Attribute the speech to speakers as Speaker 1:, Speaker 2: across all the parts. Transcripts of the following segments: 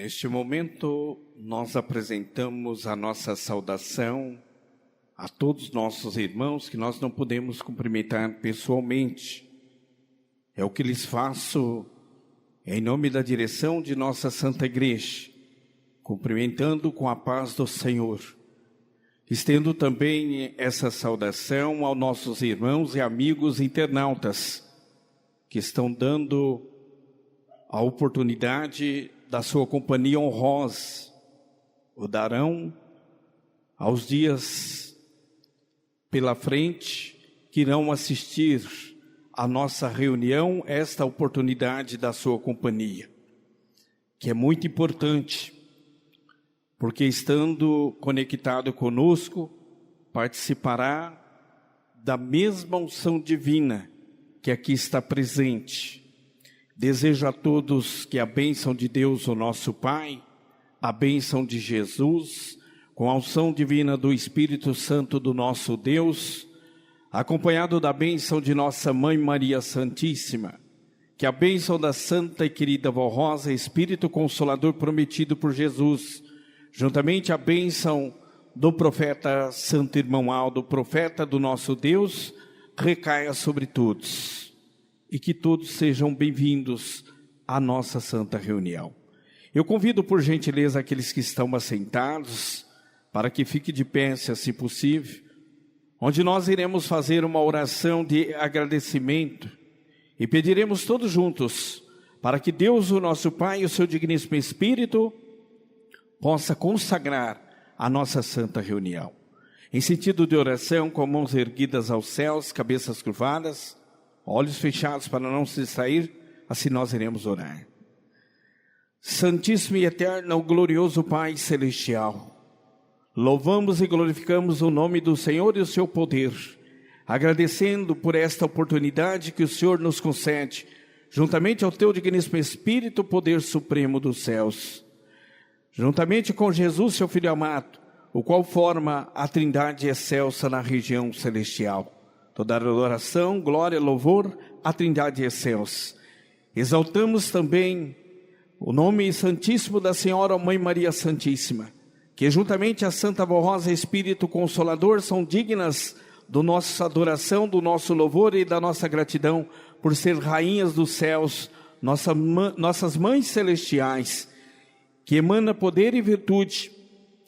Speaker 1: Neste momento, nós apresentamos a nossa saudação a todos nossos irmãos que nós não podemos cumprimentar pessoalmente. É o que lhes faço em nome da direção de nossa Santa Igreja, cumprimentando com a paz do Senhor. Estendo também essa saudação aos nossos irmãos e amigos internautas que estão dando a oportunidade da sua companhia honrosa, o darão aos dias pela frente que irão assistir a nossa reunião, esta oportunidade da sua companhia, que é muito importante, porque estando conectado conosco, participará da mesma unção divina que aqui está presente. Desejo a todos que a bênção de Deus, o nosso Pai, a bênção de Jesus, com a unção divina do Espírito Santo do nosso Deus, acompanhado da bênção de nossa Mãe Maria Santíssima, que a bênção da Santa e querida Vó Rosa, Espírito Consolador prometido por Jesus, juntamente a bênção do profeta Santo Irmão Aldo, profeta do nosso Deus, recaia sobre todos. E que todos sejam bem-vindos à nossa santa reunião. Eu convido por gentileza aqueles que estão assentados, para que fique de pé, se assim possível, onde nós iremos fazer uma oração de agradecimento e pediremos todos juntos, para que Deus, o nosso Pai, e o seu digníssimo Espírito, possa consagrar a nossa santa reunião. Em sentido de oração, com mãos erguidas aos céus, cabeças curvadas, olhos fechados para não se distrair, assim nós iremos orar. Santíssimo e eterno, glorioso Pai Celestial, louvamos e glorificamos o nome do Senhor e o seu poder, agradecendo por esta oportunidade que o Senhor nos concede, juntamente ao teu digníssimo Espírito, poder supremo dos céus, juntamente com Jesus, seu Filho amado, o qual forma a Trindade excelsa na região celestial. Toda adoração, glória, louvor à Trindade excelsa. Exaltamos também o nome santíssimo da Senhora Mãe Maria Santíssima, que juntamente a Santa Vó Rosa, Espírito Consolador, são dignas da nossa adoração, do nosso louvor e da nossa gratidão, por ser rainhas dos céus, nossas mães celestiais, que emana poder e virtude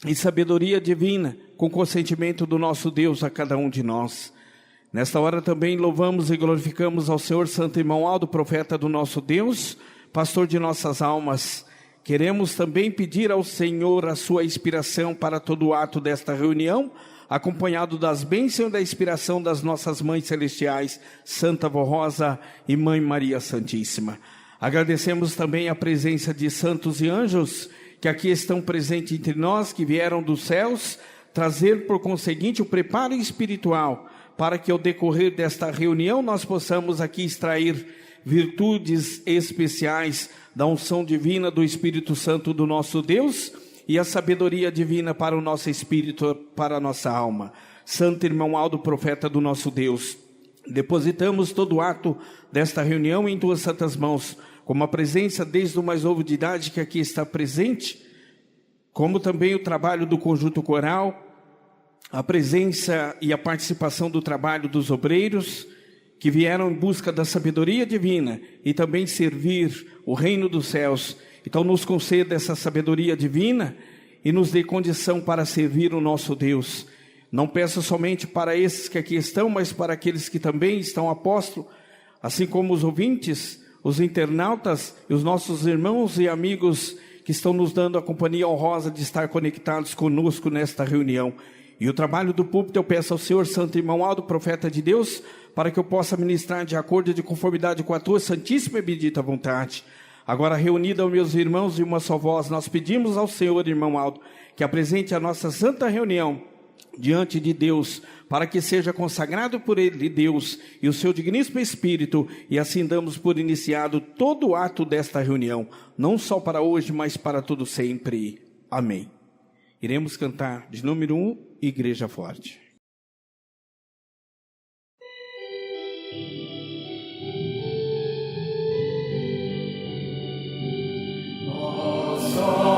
Speaker 1: e sabedoria divina, com consentimento do nosso Deus a cada um de nós. Nesta hora também louvamos e glorificamos ao Senhor Santo Irmão Aldo, profeta do nosso Deus, pastor de nossas almas. Queremos também pedir ao Senhor a sua inspiração para todo o ato desta reunião, acompanhado das bênçãos e da inspiração das nossas mães celestiais, Santa Vó Rosa e Mãe Maria Santíssima. Agradecemos também a presença de santos e anjos que aqui estão presentes entre nós, que vieram dos céus, trazer por conseguinte o preparo espiritual, para que ao decorrer desta reunião nós possamos aqui extrair virtudes especiais da unção divina do Espírito Santo do nosso Deus e a sabedoria divina para o nosso espírito, para a nossa alma. Santo Irmão Aldo, profeta do nosso Deus, depositamos todo o ato desta reunião em tuas santas mãos, como a presença desde o mais novo de idade que aqui está presente, como também o trabalho do conjunto coral, a presença e a participação do trabalho dos obreiros que vieram em busca da sabedoria divina e também servir o reino dos céus. Então nos conceda essa sabedoria divina e nos dê condição para servir o nosso Deus. Não peço somente para esses que aqui estão, mas para aqueles que também estão apóstolos, assim como os ouvintes, os internautas e os nossos irmãos e amigos que estão nos dando a companhia honrosa de estar conectados conosco nesta reunião. E o trabalho do púlpito eu peço ao Senhor Santo Irmão Aldo, profeta de Deus, para que eu possa ministrar de acordo e de conformidade com a tua santíssima e bendita vontade. Agora reunidos meus irmãos em uma só voz, nós pedimos ao Senhor Irmão Aldo, que apresente a nossa santa reunião diante de Deus, para que seja consagrado por Ele, Deus, e o seu digníssimo Espírito, e assim damos por iniciado todo o ato desta reunião, não só para hoje, mas para todo sempre. Amém. Iremos cantar de número 1, Igreja Forte.
Speaker 2: Nossa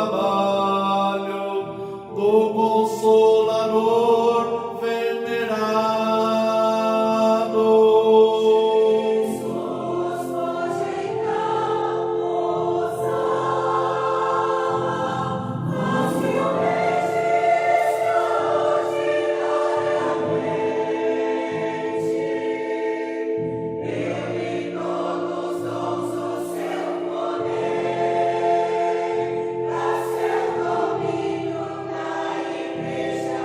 Speaker 2: trabalho do Consolador venerado.
Speaker 3: Igreja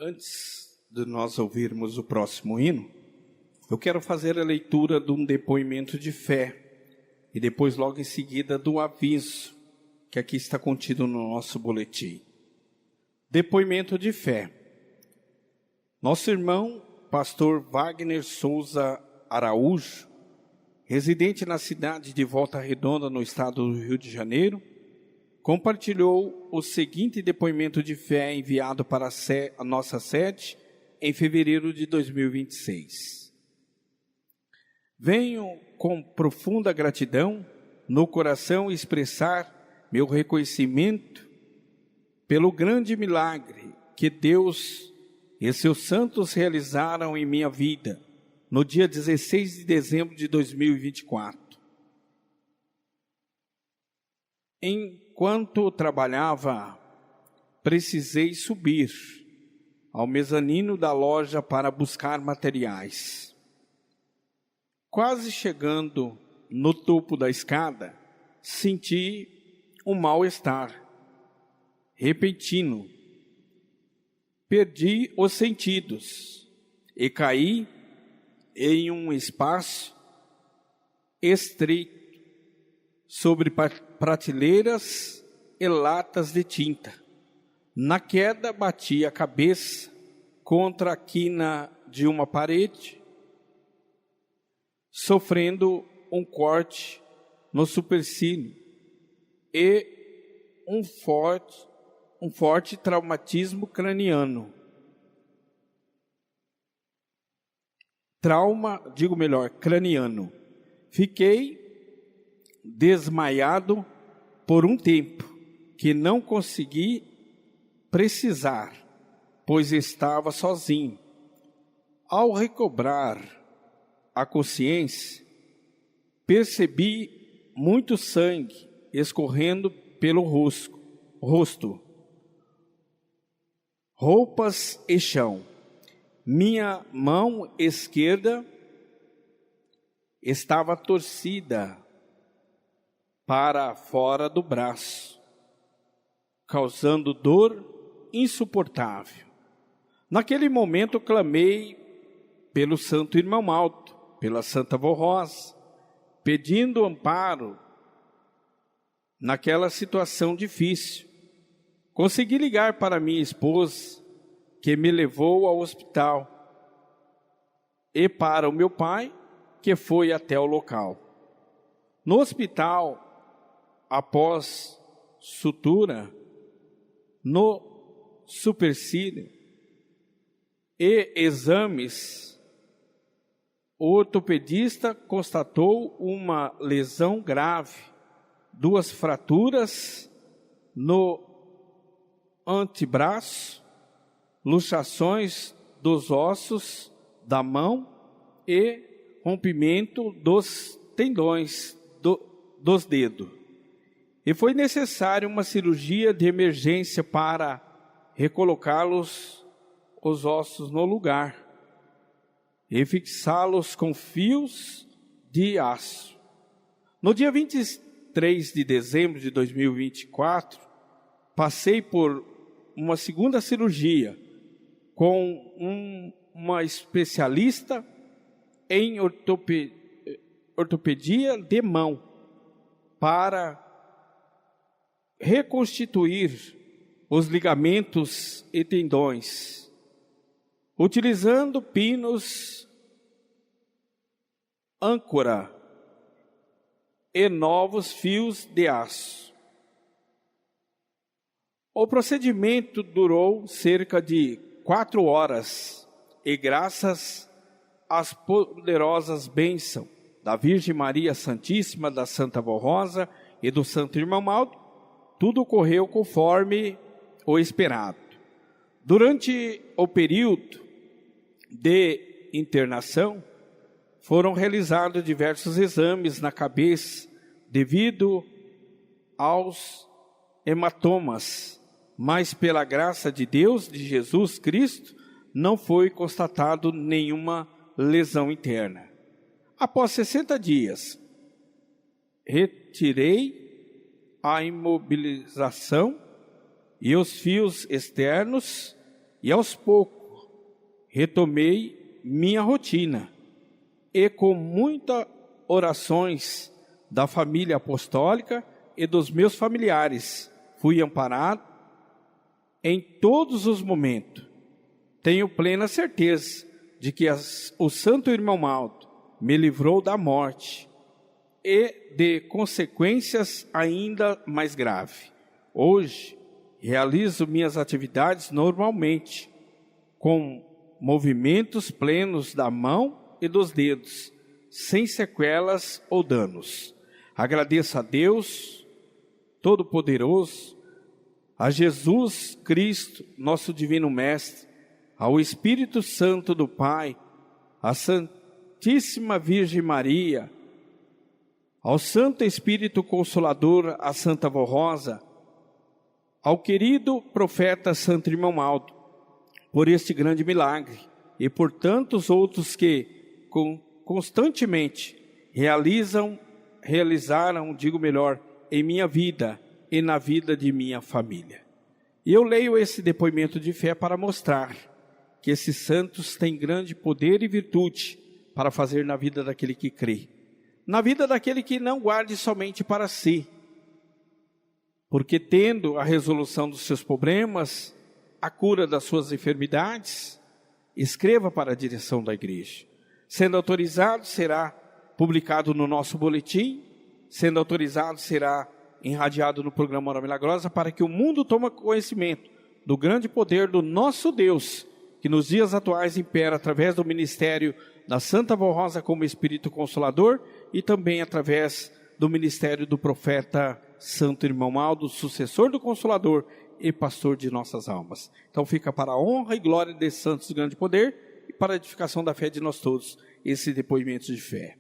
Speaker 1: Antes de nós ouvirmos o próximo hino, eu quero fazer a leitura de um depoimento de fé e depois logo em seguida do aviso que aqui está contido no nosso boletim. Depoimento de fé. Nosso irmão, pastor Wagner Souza Araújo, residente na cidade de Volta Redonda, no estado do Rio de Janeiro, compartilhou o seguinte depoimento de fé enviado para a nossa sede em fevereiro de 2026. Venho com profunda gratidão no coração expressar meu reconhecimento pelo grande milagre que Deus e seus santos realizaram em minha vida no dia 16 de dezembro de 2024. Enquanto trabalhava, precisei subir ao mezanino da loja para buscar materiais. Quase chegando no topo da escada, senti um mal-estar repentino. Perdi os sentidos e caí em um espaço estreito sobre prateleiras e latas de tinta. Na queda, bati a cabeça contra a quina de uma parede, sofrendo um corte no supercílio e um forte traumatismo craniano. Craniano. Fiquei desmaiado por um tempo, que não consegui precisar, pois estava sozinho. Ao recobrar a consciência, percebi muito sangue escorrendo pelo rosto, roupas e chão. Minha mão esquerda estava torcida para fora do braço, causando dor insuportável. Naquele momento clamei pelo Santo Irmão Alto, pela Santa Vó Rosa, pedindo amparo naquela situação difícil. Consegui ligar para minha esposa, que me levou ao hospital, e para o meu pai, que foi até o local. No hospital, após sutura no supercílio e exames, o ortopedista constatou uma lesão grave, 2 fraturas no antebraço, luxações dos ossos da mão e rompimento dos tendões dos dedos. E foi necessária uma cirurgia de emergência para recolocá-los, os ossos no lugar, e fixá-los com fios de aço. No dia 23 de dezembro de 2024, passei por uma segunda cirurgia com uma especialista em ortopedia de mão para reconstituir os ligamentos e tendões, utilizando pinos âncora e novos fios de aço. O procedimento durou cerca de 4 horas e graças às poderosas bênçãos da Virgem Maria Santíssima, da Santa Vó Rosa e do Santo Irmão Maldo, tudo ocorreu conforme o esperado. Durante o período de internação, foram realizados diversos exames na cabeça devido aos hematomas, mas pela graça de Deus, de Jesus Cristo, não foi constatado nenhuma lesão interna. Após 60 dias, retirei a imobilização e os fios externos e aos poucos retomei minha rotina e com muitas orações da família apostólica e dos meus familiares fui amparado em todos os momentos. Tenho plena certeza de que o Santo Irmão Maldo me livrou da morte e de consequências ainda mais graves. Hoje, realizo minhas atividades normalmente, com movimentos plenos da mão e dos dedos, sem sequelas ou danos. Agradeço a Deus Todo-Poderoso, a Jesus Cristo, nosso Divino Mestre, ao Espírito Santo do Pai, à Santíssima Virgem Maria, ao Santo Espírito Consolador, à Santa Vó Rosa, ao querido profeta Santo Irmão Maldo, por este grande milagre e por tantos outros que constantemente realizaram, em minha vida e na vida de minha família. E eu leio esse depoimento de fé para mostrar que esses santos têm grande poder e virtude para fazer na vida daquele que crê, na vida daquele que não guarde somente para si, porque tendo a resolução dos seus problemas, a cura das suas enfermidades, escreva para a direção da igreja. Sendo autorizado, será publicado no nosso boletim, sendo autorizado, será irradiado no programa Hora Milagrosa, para que o mundo tome conhecimento do grande poder do nosso Deus, que nos dias atuais impera através do ministério da Santa Vó Rosa como Espírito Consolador e também através do ministério do profeta Santo Irmão Maldo, sucessor do Consolador e pastor de nossas almas. Então fica para a honra e glória desses santos de grande poder e para a edificação da fé de nós todos, esse depoimento de fé.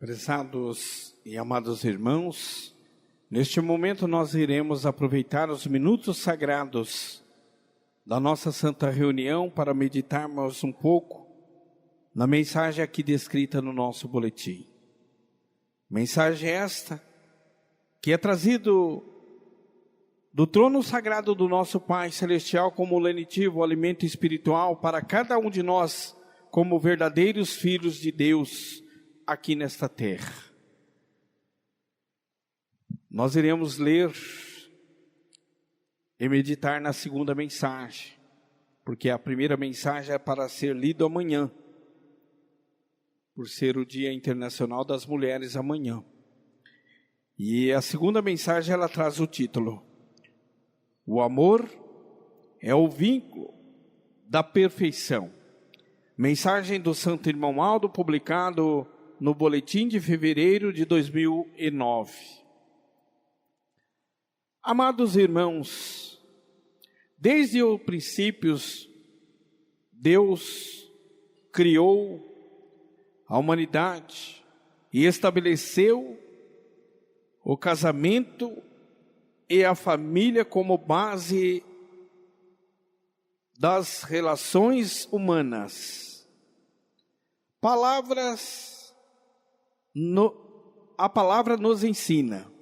Speaker 1: Prezados e amados irmãos, neste momento nós iremos aproveitar os minutos sagrados da nossa santa reunião para meditarmos um pouco na mensagem aqui descrita no nosso boletim. Mensagem esta que é trazido do trono sagrado do nosso Pai Celestial como lenitivo, alimento espiritual para cada um de nós como verdadeiros filhos de Deus aqui nesta terra. Nós iremos ler e meditar na segunda mensagem, porque a primeira mensagem é para ser lido amanhã, por ser o Dia Internacional das Mulheres amanhã. E a segunda mensagem ela traz o título: O amor é o vínculo da perfeição. Mensagem do Santo Irmão Aldo, publicado no boletim de fevereiro de 2009. Amados irmãos, desde os princípios, Deus criou a humanidade e estabeleceu o casamento e a família como base das relações humanas. A palavra nos ensina.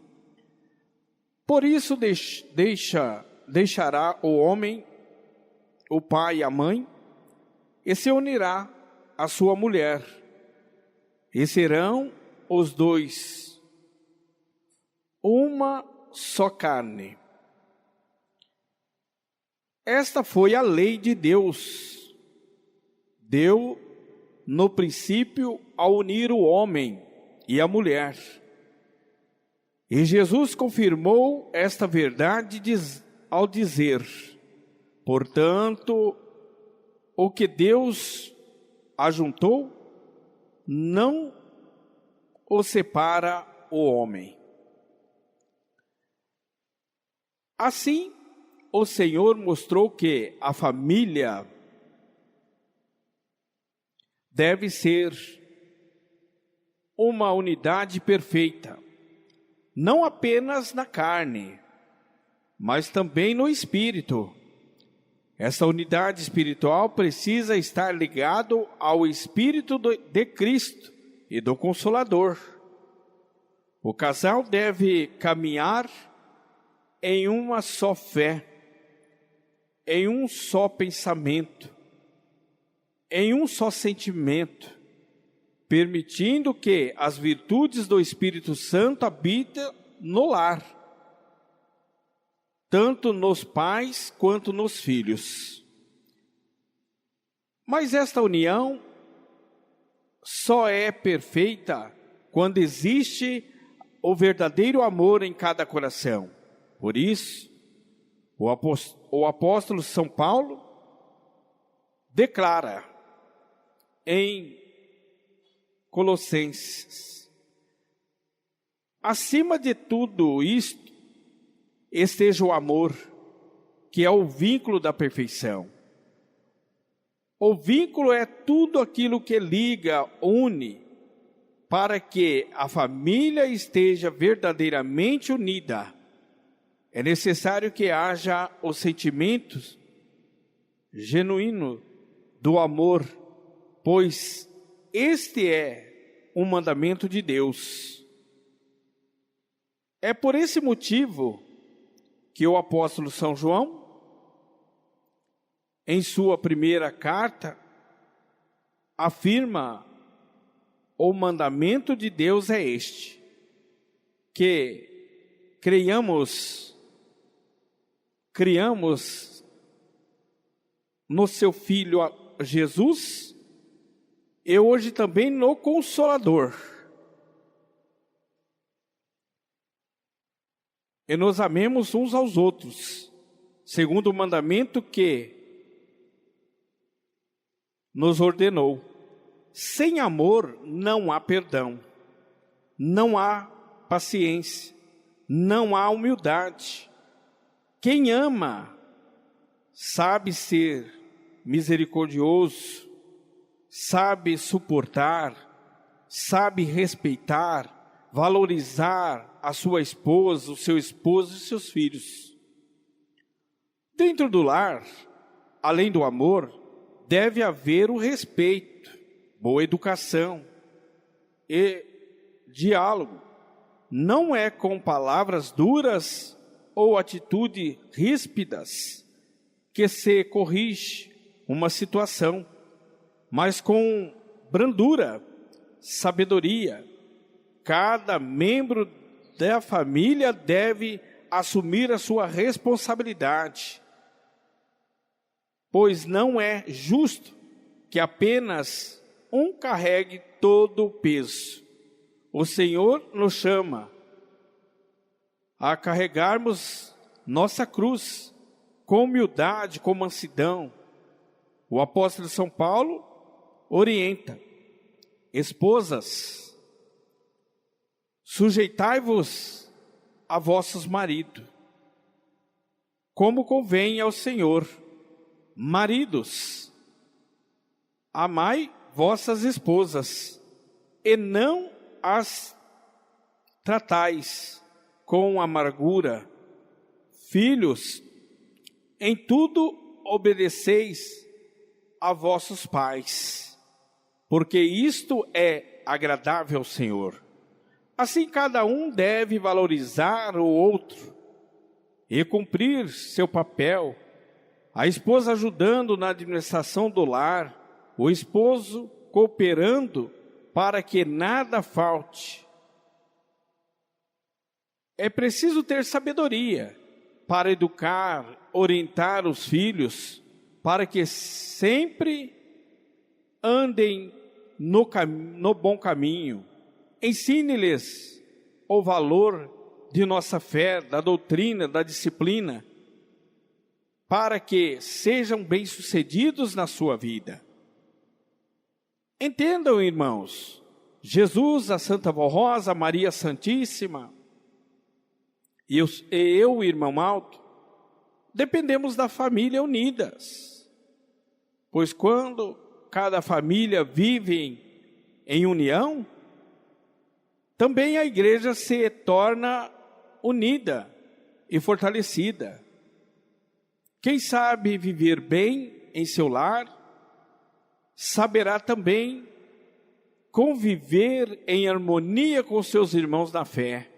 Speaker 1: Por isso deixará o homem, o pai e a mãe, e se unirá à sua mulher, e serão os dois uma só carne. Esta foi a lei de Deus. Deu no princípio ao unir o homem e a mulher. E Jesus confirmou esta verdade ao dizer: portanto, o que Deus ajuntou, não o separa o homem. Assim, o Senhor mostrou que a família deve ser uma unidade perfeita, não apenas na carne, mas também no espírito. Essa unidade espiritual precisa estar ligado ao Espírito de Cristo e do Consolador. O casal deve caminhar em uma só fé, em um só pensamento, em um só sentimento, permitindo que as virtudes do Espírito Santo habitem no lar, tanto nos pais quanto nos filhos. Mas esta união só é perfeita quando existe o verdadeiro amor em cada coração. Por isso, o apóstolo São Paulo declara em Colossenses: acima de tudo isto, esteja o amor, que é o vínculo da perfeição. O vínculo é tudo aquilo que liga, une, para que a família esteja verdadeiramente unida. É necessário que haja os sentimentos genuínos do amor, pois este é um mandamento de Deus. É por esse motivo que o apóstolo São João, em sua primeira carta, afirma: o mandamento de Deus é este, que criamos no seu Filho Jesus, e hoje também no Consolador. E nos amemos uns aos outros, segundo o mandamento que nos ordenou. Sem amor não há perdão, não há paciência, não há humildade. Quem ama sabe ser misericordioso, sabe suportar, sabe respeitar, valorizar a sua esposa, o seu esposo e seus filhos. Dentro do lar, além do amor, deve haver o respeito, boa educação e diálogo. Não é com palavras duras ou atitudes ríspidas que se corrige uma situação, mas com brandura, sabedoria. Cada membro da família deve assumir a sua responsabilidade, pois não é justo que apenas um carregue todo o peso. O Senhor nos chama a carregarmos nossa cruz com humildade, com mansidão. O apóstolo São Paulo orienta: esposas, sujeitai-vos a vossos maridos, como convém ao Senhor. Maridos, amai vossas esposas, e não as tratais com amargura. Filhos, em tudo obedeceis a vossos pais, porque isto é agradável ao Senhor. Assim cada um deve valorizar o outro e cumprir seu papel. A esposa ajudando na administração do lar, o esposo cooperando para que nada falte. É preciso ter sabedoria para educar, orientar os filhos, para que sempre andem no bom caminho. Ensine-lhes o valor de nossa fé, da doutrina, da disciplina, para que sejam bem-sucedidos na sua vida. Entendam, irmãos, Jesus, a Santa Vó Rosa, a Maria Santíssima, e eu, irmão Alto, dependemos da família unidas, pois quando cada família vive em união, também a igreja se torna unida e fortalecida. Quem sabe viver bem em seu lar, saberá também conviver em harmonia com seus irmãos na fé.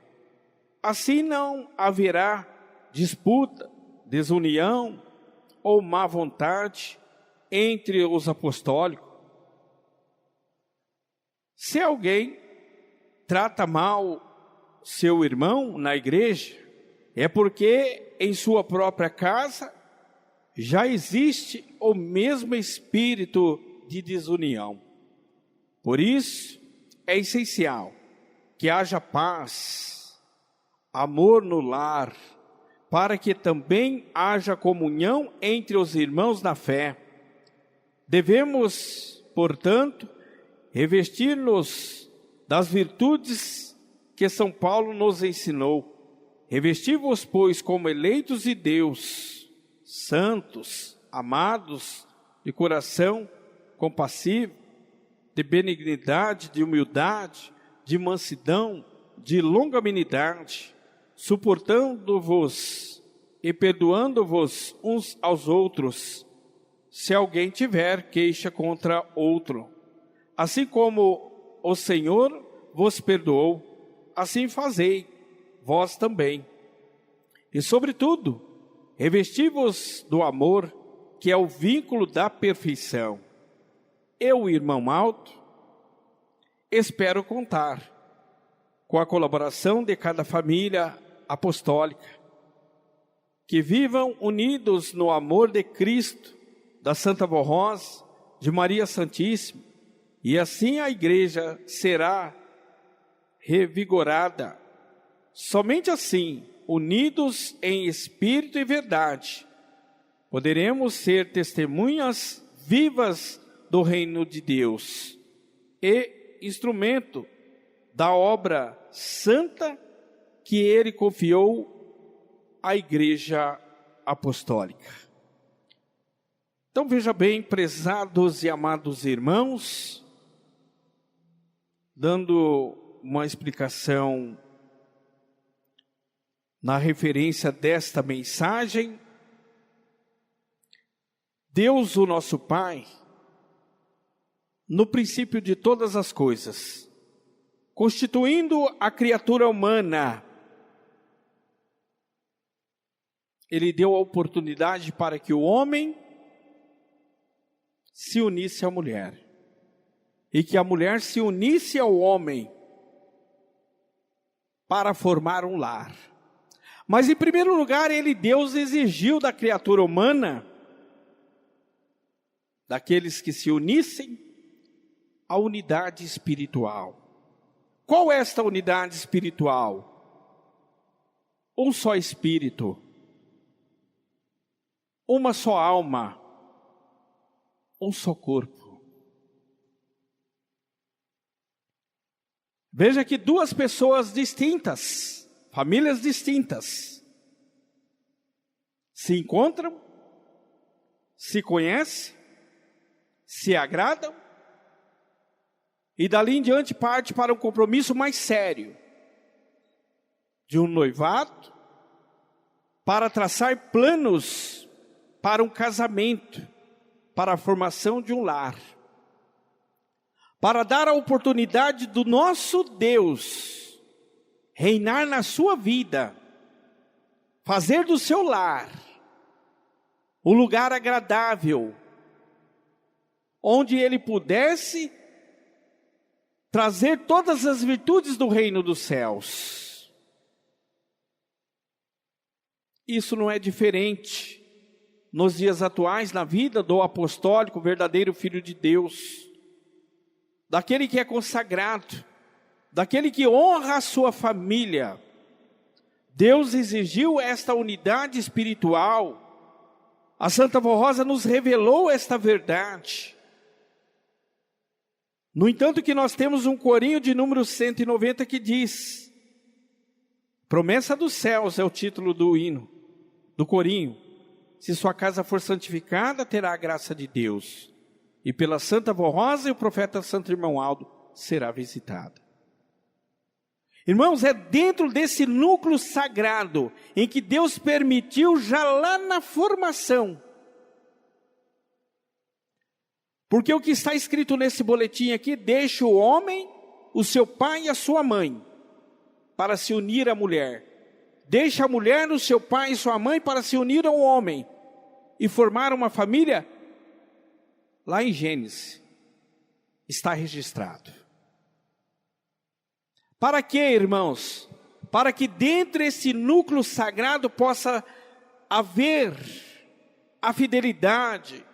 Speaker 1: Assim não haverá disputa, desunião ou má vontade entre os apostólicos. Se alguém trata mal seu irmão na igreja, é porque em sua própria casa já existe o mesmo espírito de desunião. Por isso, é essencial que haja paz, amor no lar, para que também haja comunhão entre os irmãos na fé. Devemos, portanto, revestir-nos das virtudes que São Paulo nos ensinou. Revesti-vos, pois, como eleitos de Deus, santos, amados, de coração compassivo, de benignidade, de humildade, de mansidão, de longanimidade, suportando-vos e perdoando-vos uns aos outros, se alguém tiver queixa contra outro. Assim como o Senhor vos perdoou, assim fazei vós também. E sobretudo, revesti-vos do amor, que é o vínculo da perfeição. Eu, irmão Alto, espero contar com a colaboração de cada família apostólica, que vivam unidos no amor de Cristo, da Santa Vó Rosa, de Maria Santíssima, e assim a igreja será revigorada. Somente assim, unidos em espírito e verdade, poderemos ser testemunhas vivas do reino de Deus e instrumento da obra santa que Ele confiou à Igreja Apostólica. Então veja bem, prezados e amados irmãos, dando uma explicação na referência desta mensagem, Deus, o nosso Pai, no princípio de todas as coisas, constituindo a criatura humana, Ele deu a oportunidade para que o homem se unisse à mulher, e que a mulher se unisse ao homem para formar um lar. Mas em primeiro lugar, Deus exigiu da criatura humana, daqueles que se unissem, a unidade espiritual. Qual é esta unidade espiritual? Um só espírito, uma só alma, um só corpo. Veja que duas pessoas distintas, famílias distintas, se encontram, se conhecem, se agradam, e dali em diante parte para um compromisso mais sério, de um noivado, para traçar planos para um casamento, para a formação de um lar, para dar a oportunidade do nosso Deus reinar na sua vida, fazer do seu lar um lugar agradável, onde Ele pudesse trazer todas as virtudes do reino dos céus. Isso não é diferente nos dias atuais, na vida do apostólico, verdadeiro Filho de Deus, daquele que é consagrado, daquele que honra a sua família. Deus exigiu esta unidade espiritual. A Santa Vó Rosa nos revelou esta verdade. No entanto, que nós temos um corinho de número 190 que diz: promessa dos céus é o título do hino, do corinho. Se sua casa for santificada, terá a graça de Deus. E pela Santa Vó Rosa e o profeta Santo Irmão Aldo será visitada. Irmãos, é dentro desse núcleo sagrado em que Deus permitiu já lá na formação. Porque o que está escrito nesse boletim aqui: deixa o homem, o seu pai e a sua mãe, para se unir à mulher. Deixa a mulher no seu pai e sua mãe para se unir ao homem e formar uma família. Lá em Gênesis está registrado. Para quê, irmãos? Para que dentro desse núcleo sagrado possa haver a fidelidade,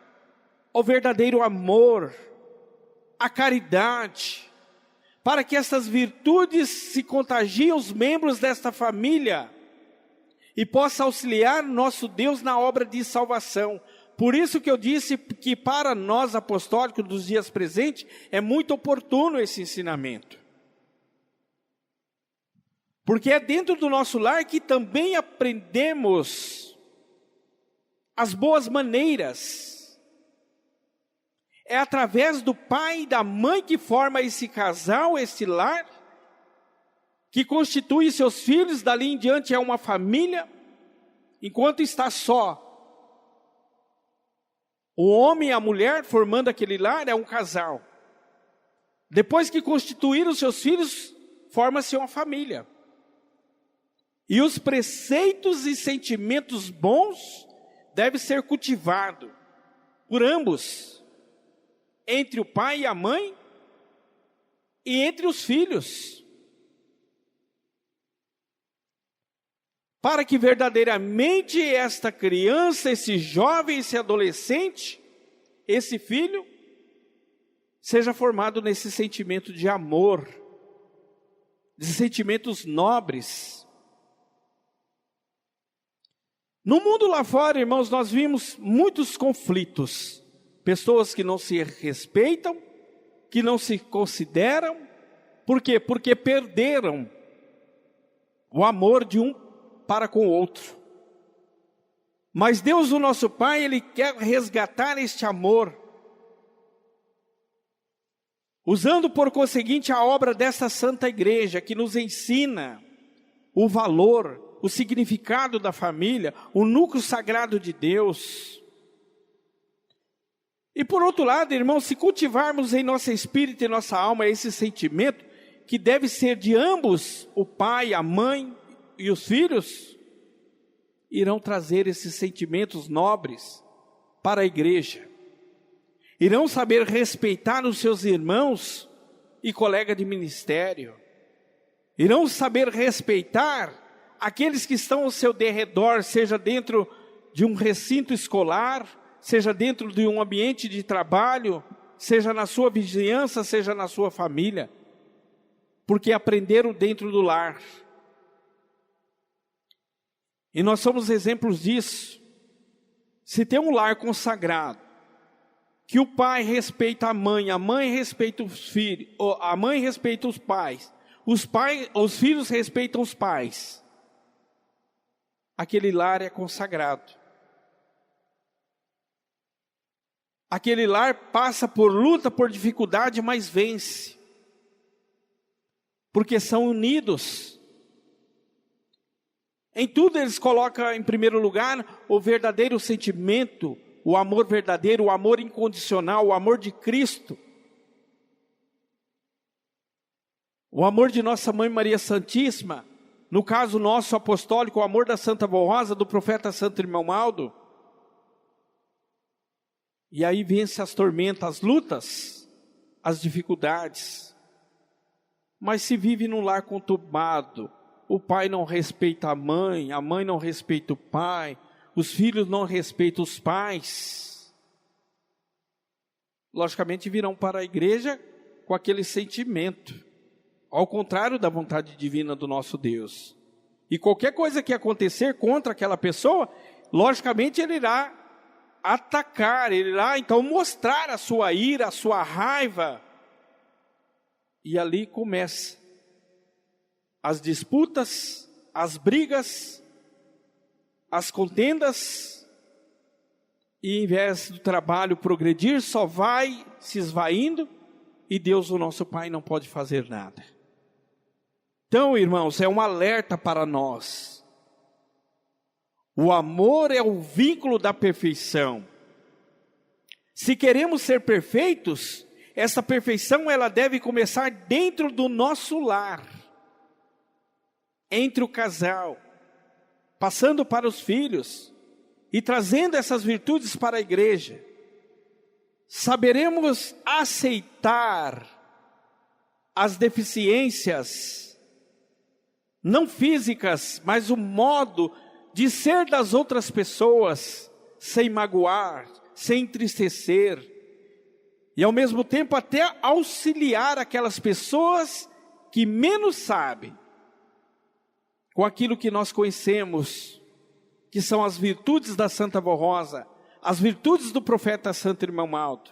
Speaker 1: o verdadeiro amor, a caridade, para que essas virtudes se contagiem os membros desta família e possa auxiliar nosso Deus na obra de salvação. Por isso que eu disse que para nós apostólicos dos dias presentes é muito oportuno esse ensinamento. Porque é dentro do nosso lar que também aprendemos as boas maneiras. É através do pai e da mãe que forma esse casal, esse lar, que constitui seus filhos, dali em diante é uma família. Enquanto está só o homem e a mulher formando aquele lar, é um casal. Depois que constituíram seus filhos, forma-se uma família. E os preceitos e sentimentos bons devem ser cultivados por ambos, entre o pai e a mãe, e entre os filhos, para que verdadeiramente esta criança, esse jovem, esse adolescente, esse filho, seja formado nesse sentimento de amor, de sentimentos nobres. No mundo lá fora, irmãos, nós vimos muitos conflitos, pessoas que não se respeitam, que não se consideram. Por quê? Porque perderam o amor de um para com o outro. Mas Deus, o nosso Pai, Ele quer resgatar este amor. usando por conseguinte a obra desta Santa Igreja, que nos ensina o valor, o significado da família, o núcleo sagrado de Deus. E por outro lado, irmãos, se cultivarmos em nosso espírito e nossa alma esse sentimento, que deve ser de ambos, o pai, a mãe e os filhos, irão trazer esses sentimentos nobres para a igreja. Irão saber respeitar os seus irmãos e colegas de ministério. Irão saber respeitar aqueles que estão ao seu derredor, seja dentro de um recinto escolar, seja dentro de um ambiente de trabalho, seja na sua vizinhança, seja na sua família, porque aprenderam dentro do lar. E nós somos exemplos disso. Se tem um lar consagrado, que o pai respeita a mãe respeita os filhos, a mãe respeita os pais, os filhos respeitam os pais, aquele lar é consagrado. Aquele lar passa por luta, por dificuldade, mas vence. Porque são unidos. Em tudo eles colocam em primeiro lugar o verdadeiro sentimento, o amor verdadeiro, o amor incondicional, o amor de Cristo. O amor de nossa Mãe Maria Santíssima, no caso nosso apostólico, o amor da Santa Vó Rosa, do profeta Santo Irmão Maldo. E aí vence as tormentas, as lutas, as dificuldades. Mas se vive num lar conturbado, o pai não respeita a mãe não respeita o pai, os filhos não respeitam os pais, logicamente virão para a igreja com aquele sentimento, ao contrário da vontade divina do nosso Deus. E qualquer coisa que acontecer contra aquela pessoa, logicamente ele irá atacar, ele irá então mostrar a sua ira, a sua raiva. E ali começa as disputas, as brigas, as contendas, e em vez do trabalho progredir, só vai se esvaindo, e Deus, o nosso Pai, não pode fazer nada. Então, irmãos, é um alerta para nós. O amor é o vínculo da perfeição. Se queremos ser perfeitos, essa perfeição ela deve começar dentro do nosso lar, entre o casal, passando para os filhos e trazendo essas virtudes para a igreja. Saberemos aceitar as deficiências, não físicas, mas o modo de ser das outras pessoas, sem magoar, sem entristecer, e ao mesmo tempo até auxiliar aquelas pessoas que menos sabem, com aquilo que nós conhecemos, que são as virtudes da Santa Vó Rosa, as virtudes do profeta Santo Irmão Maldo.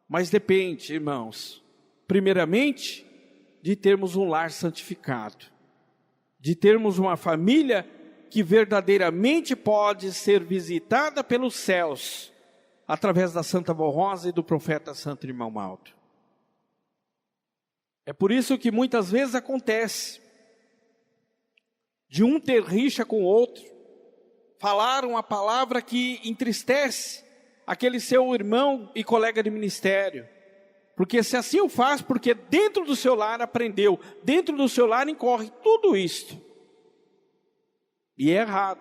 Speaker 1: Mas depende, irmãos, primeiramente, de termos um lar santificado, de termos uma família que verdadeiramente pode ser visitada pelos céus, através da Santa Vó Rosa e do profeta Santo Irmão Maldo. É por isso que muitas vezes acontece de um ter rixa com o outro, falar uma palavra que entristece aquele seu irmão e colega de ministério, porque se assim o faz, porque dentro do seu lar aprendeu, dentro do seu lar incorre tudo isto, e é errado,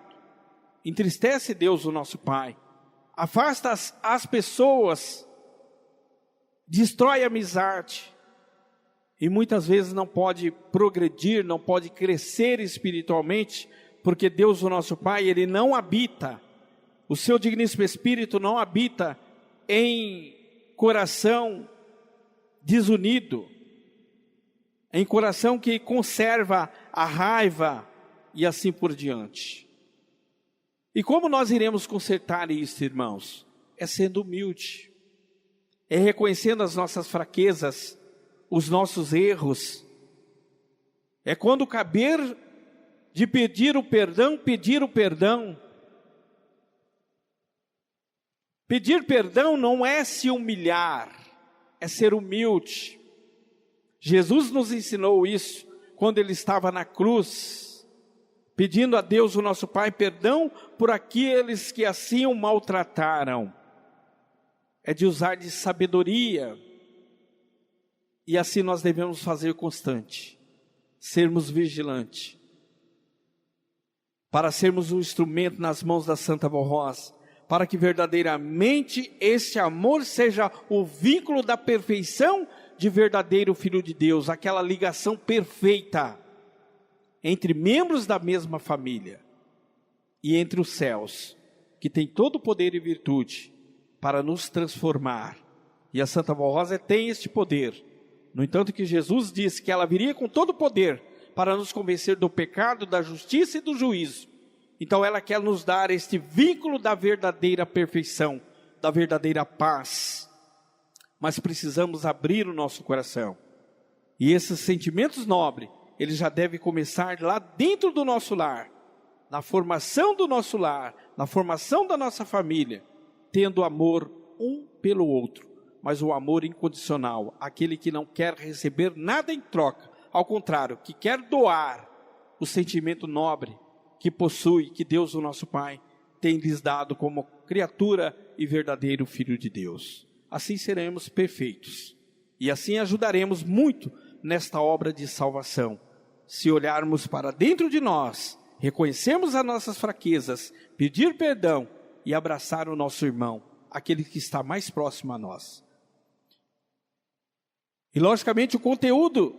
Speaker 1: entristece Deus, o nosso Pai, afasta as pessoas, destrói a amizade, e muitas vezes não pode progredir, não pode crescer espiritualmente, porque Deus, o nosso Pai, Ele não habita, o seu digníssimo Espírito não habita em coração desunido, em coração que conserva a raiva e assim por diante. E como nós iremos consertar isso, irmãos? É sendo humilde, é reconhecendo as nossas fraquezas, os nossos erros. É quando caber de pedir o perdão, pedir o perdão. Pedir perdão não é se humilhar, é ser humilde. Jesus nos ensinou isso quando ele estava na cruz, pedindo a Deus, o nosso Pai, perdão por aqueles que assim o maltrataram. É de usar de sabedoria, e assim nós devemos fazer constante, sermos vigilantes, para sermos um instrumento nas mãos da Santa Vó Rosa, para que verdadeiramente esse amor seja o vínculo da perfeição de verdadeiro Filho de Deus, aquela ligação perfeita entre membros da mesma família e entre os céus, que tem todo o poder e virtude para nos transformar. E a Santa Vó Rosa tem este poder. No entanto que Jesus disse que ela viria com todo o poder para nos convencer do pecado, da justiça e do juízo. Então ela quer nos dar este vínculo da verdadeira perfeição, da verdadeira paz. Mas precisamos abrir o nosso coração. E esses sentimentos nobres, eles já devem começar lá dentro do nosso lar, na formação do nosso lar, na formação da nossa família, tendo amor um pelo outro, mas o amor incondicional, aquele que não quer receber nada em troca, ao contrário, que quer doar o sentimento nobre que possui, que Deus, o nosso Pai, tem lhes dado como criatura e verdadeiro Filho de Deus. Assim seremos perfeitos, e assim ajudaremos muito nesta obra de salvação, se olharmos para dentro de nós, reconhecermos as nossas fraquezas, pedir perdão e abraçar o nosso irmão, aquele que está mais próximo a nós. E logicamente o conteúdo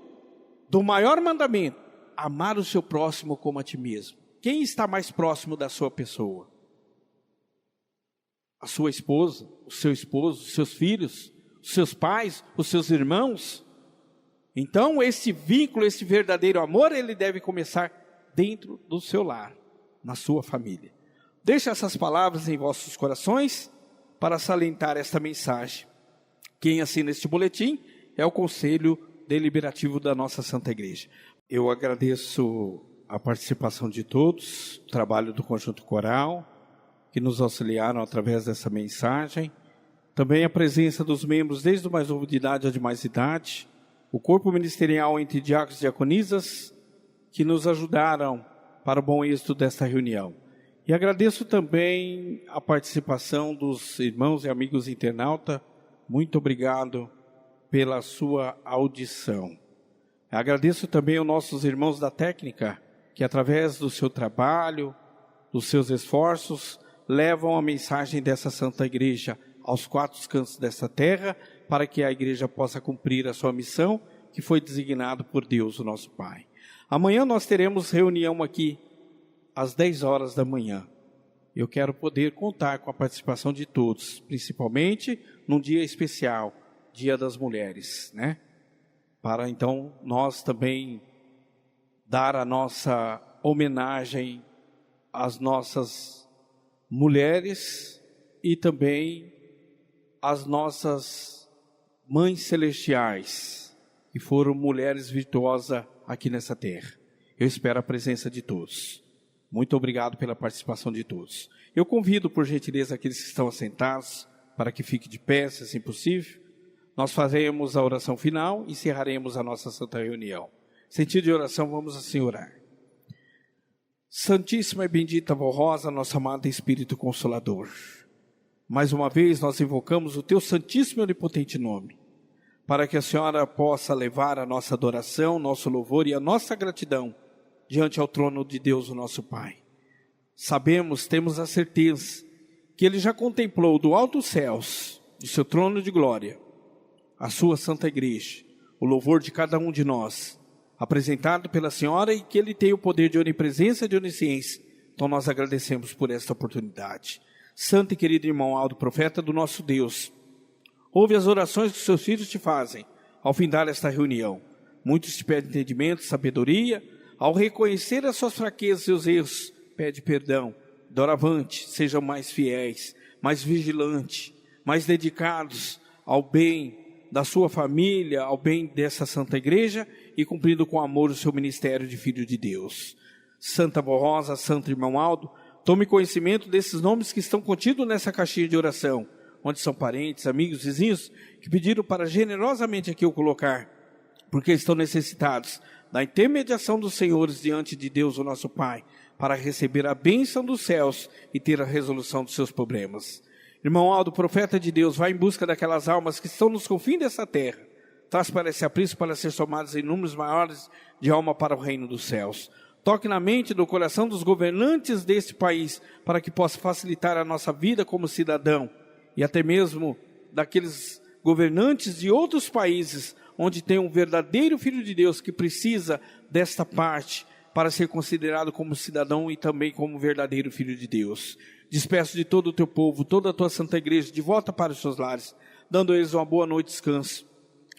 Speaker 1: do maior mandamento, amar o seu próximo como a ti mesmo. Quem está mais próximo da sua pessoa? A sua esposa, o seu esposo, os seus filhos, os seus pais, os seus irmãos? Então esse vínculo, esse verdadeiro amor, ele deve começar dentro do seu lar, na sua família. Deixe essas palavras em vossos corações para salientar esta mensagem. Quem assina este boletim é o Conselho Deliberativo da nossa Santa Igreja. Eu agradeço a participação de todos, o trabalho do Conjunto Coral, que nos auxiliaram através dessa mensagem. Também a presença dos membros, desde o mais novo de idade ao de mais idade, o corpo ministerial entre diáconos e diaconisas, que nos ajudaram para o bom êxito desta reunião. E agradeço também a participação dos irmãos e amigos internautas. Muito obrigado pela sua audição. Agradeço também aos nossos irmãos da técnica, que através do seu trabalho, dos seus esforços, levam a mensagem dessa Santa Igreja aos quatro cantos desta terra, para que a Igreja possa cumprir a sua missão, que foi designado por Deus, o nosso Pai. Amanhã nós teremos reunião aqui, às 10 horas da manhã. Eu quero poder contar com a participação de todos, principalmente num dia especial, Dia das Mulheres, né? Para então nós também dar a nossa homenagem às nossas mulheres e também às nossas mães celestiais, que foram mulheres virtuosas aqui nessa terra. Eu espero a presença de todos. Muito obrigado pela participação de todos. Eu convido, por gentileza, aqueles que estão assentados, para que fiquem de pé, se assim possível. Nós faremos a oração final e encerraremos a nossa santa reunião. Sentido de oração, vamos assim orar. Santíssima e bendita Vó Rosa, nosso amado Espírito Consolador, mais uma vez nós invocamos o teu santíssimo e onipotente nome, para que a Senhora possa levar a nossa adoração, nosso louvor e a nossa gratidão diante ao trono de Deus, o nosso Pai. Sabemos, temos a certeza, que Ele já contemplou do alto dos céus, do seu trono de glória, a sua Santa Igreja, o louvor de cada um de nós, apresentado pela Senhora, e que Ele tem o poder de onipresença e de onisciência. Então nós agradecemos por esta oportunidade. Santo e querido irmão Aldo, profeta do nosso Deus, ouve as orações que os seus filhos te fazem ao findar esta reunião. Muitos te pedem entendimento, sabedoria. Ao reconhecer as suas fraquezas e seus erros, pede perdão. Doravante, sejam mais fiéis, mais vigilantes, mais dedicados ao bem da sua família, ao bem dessa Santa Igreja e cumprindo com amor o seu ministério de Filho de Deus. Santa Vó Rosa, Santo Irmão Aldo, tome conhecimento desses nomes que estão contidos nessa caixinha de oração. onde são parentes, amigos, vizinhos, que pediram para generosamente aqui eu colocar, porque estão necessitados da intermediação dos senhores diante de Deus, o nosso Pai, para receber a bênção dos céus e ter a resolução dos seus problemas. Irmão Aldo, profeta de Deus, vai em busca daquelas almas que estão nos confins dessa terra. Traz para esse aprisco para ser somadas em números maiores de alma para o reino dos céus. Toque na mente e no coração dos governantes deste país, para que possa facilitar a nossa vida como cidadão, e até mesmo daqueles governantes de outros países, onde tem um verdadeiro Filho de Deus que precisa desta parte, para ser considerado como cidadão e também como verdadeiro Filho de Deus. Despeço de todo o teu povo, toda a tua santa igreja, de volta para os seus lares, dando a eles uma boa noite de descanso.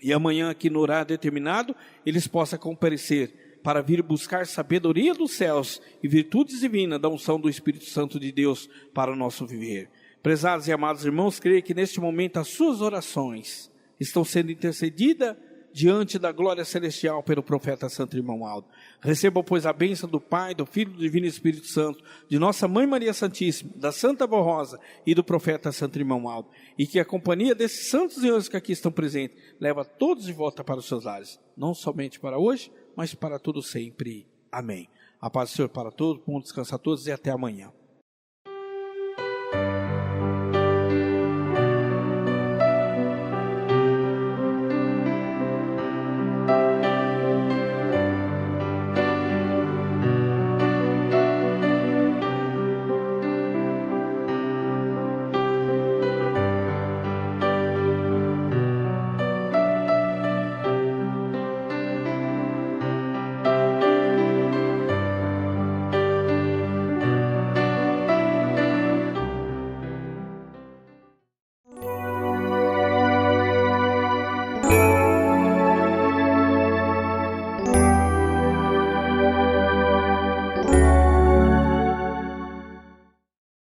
Speaker 1: E amanhã, aqui no horário determinado, eles possam comparecer para vir buscar sabedoria dos céus e virtudes divinas da unção do Espírito Santo de Deus para o nosso viver. Prezados e amados irmãos, creio que neste momento as suas orações estão sendo intercedidas diante da glória celestial pelo profeta Santo Irmão Aldo. Receba, pois, a bênção do Pai, do Filho, do Divino Espírito Santo, de nossa Mãe Maria Santíssima, da Santa Avó Rosa e do profeta Santo Irmão Aldo. E que a companhia desses santos e anjos que aqui estão presentes leva todos de volta para os seus lares. Não somente para hoje, mas para todo sempre. Amém. A paz do Senhor para todos, bom descanso a todos e até amanhã.